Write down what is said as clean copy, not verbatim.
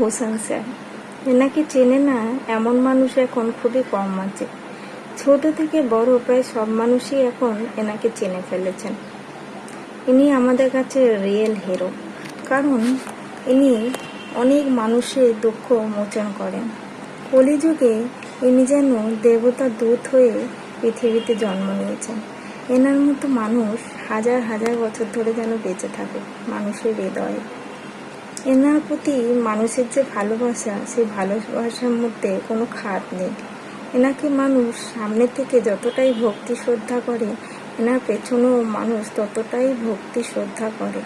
প্রশংসা। এনাকে চেনে না এমন মানুষ এখন খুবই কম আছে। ছোট থেকে বড় প্রায় সব মানুষই এখন এনাকে চিনে ফেলেছেন। ইনি আমাদের কাছে রিয়েল হিরো, কারণ ইনি অনেক মানুষের দুঃখ মোচন করেন। কলিযুগে ইনি যেন দেবতার দূত হয়ে পৃথিবীতে জন্ম নিয়েছেন। এনার মতো মানুষ হাজার হাজার বছর ধরে যেন বেঁচে থাকে মানুষের হৃদয়ে। এনার প্রতি মানুষের যে ভালোবাসা, সেই ভালোবাসার মধ্যে কোনো খাত নেই। এনাকে মানুষ সামনে থেকে যতটাই ভক্তি শ্রদ্ধা করে, এনার পেছনেও মানুষ ততটাই ভক্তি শ্রদ্ধা করে।